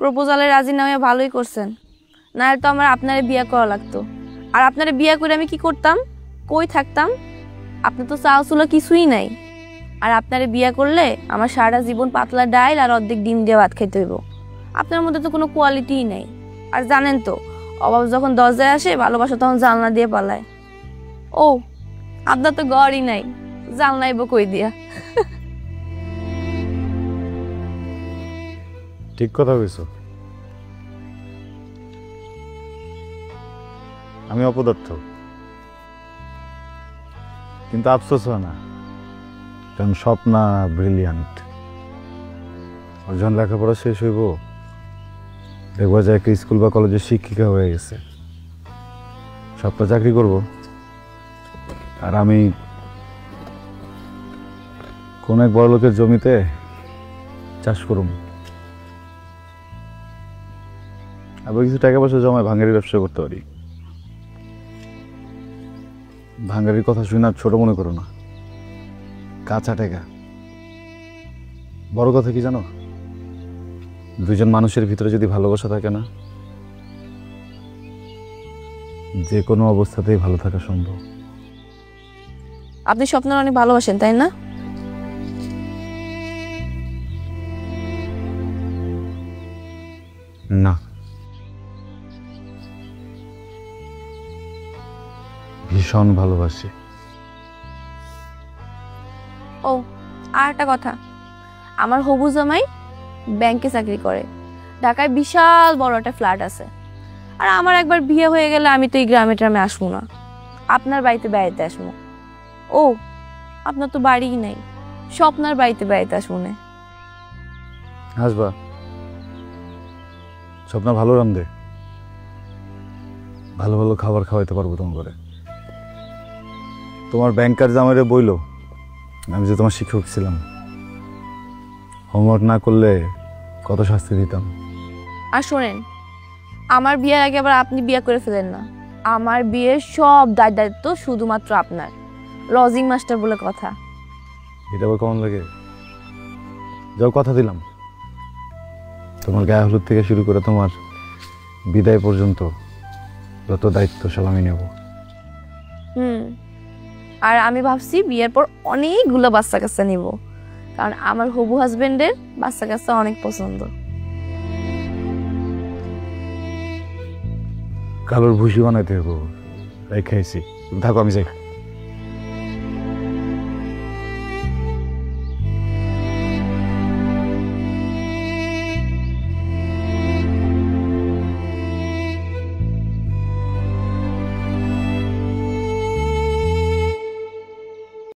প্রপোজালে রাজি না হয়ে ভালোই করছেন, নাহলে তো আমার আপনারে বিয়ে করা লাগতো। আর আপনারে বিয়ে করে আমি কি করতাম, কই থাকতাম? আপনার তো চাও চুলো কিছুই নাই। আর আপনারে বিয়ে করলে আমার সারা জীবন পাতলা ডাইল আর অর্ধেক ডিম দিয়ে ভাত খাইতে হইব। আপনার মধ্যে তো কোনো কোয়ালিটিই নাই। আর জানেন তো, অভাব যখন দরজায় আসে ভালোবাসা তখন জানলা দিয়ে পালায়। ও, আপনার তো ঘরই নাই, জানলাইব কই দিয়া? ঠিক কথা কইছো। আমি অপদার্থ, কিন্তু আফসোস হয় না, কারণ স্বপ্না ব্রিলিয়ান্ট। ওর যখন লেখাপড়া শেষ হইব দেখবা যে একটা স্কুল বা কলেজের শিক্ষিকা হয়ে গেছে, স্বপ্না চাকরি করব, আর আমি কোন এক বড় লোকের জমিতে চাষ করব। আবার কিছু টাকা পয়সা জমায় ভাঙ্গারি ব্যবসা করতে পারি। ভাঙ্গারির কথা শুনে ছোট মনে করো না, কাঁচা টাকা। বড় কথা কি জানো, দুইজন মানুষের ভিতরে যদি ভালোবাসা থাকে না, যে কোনো অবস্থাতেই ভালো থাকা সম্ভব। আপনি স্বপ্নের অনেক ভালোবাসেন, তাই না? না, ভীষণ ভালোবাসি। ও, আর একটা কথা, আমার হবু জামাই ব্যাংকে চাকরি করে, ঢাকায় বিশাল বড় একটা ফ্ল্যাট আছে। আর আমার একবার বিয়ে হয়ে গেলে আমি তো এই গ্রামে ট্রামে আসবো না, আপনার বাড়িতে বেড়াইতে আসবো। ও, আপনার তো বাড়িই নেই, স্বপ্নার বাড়িতে বেড়াইতে আসবো না। আসবা, স্বপ্না ভালো রান্ধে, ভালো ভালো খাবার খাওয়াইতে পারবো তোমার করে। তোমার ব্যাংকার জামাইরে বইলো আমি যে তোমার শিক্ষক ছিলাম, হোমওয়ার্ক না করলে কত শাস্তি দিতাম। আর শোনেন, আমার বিয়ের আগে আবার আপনি বিয়ে করে ফেলেন না। আমার বিয়ের সব দায়িত্ব শুধুমাত্র আপনার, লজিং মাস্টার বলে কথা। এটা আবার কেমন লাগে? যাও, কথা দিলাম, তোমার গায়ে হলুদ থেকে শুরু করে তোমার বিদায় পর্যন্ত যত দায়িত্ব সব আমি নেব। আর আমি ভাবছি বিয়ের পর অনেকগুলো বাচ্চা কাচ্চা নিব, কারণ আমার হবু হাজবেন্ডের বাচ্চা কাচ্চা অনেক পছন্দ। কালোর ভুসি বানাইতে হবো, তাই খাইছি। থাকো, আমি যাই।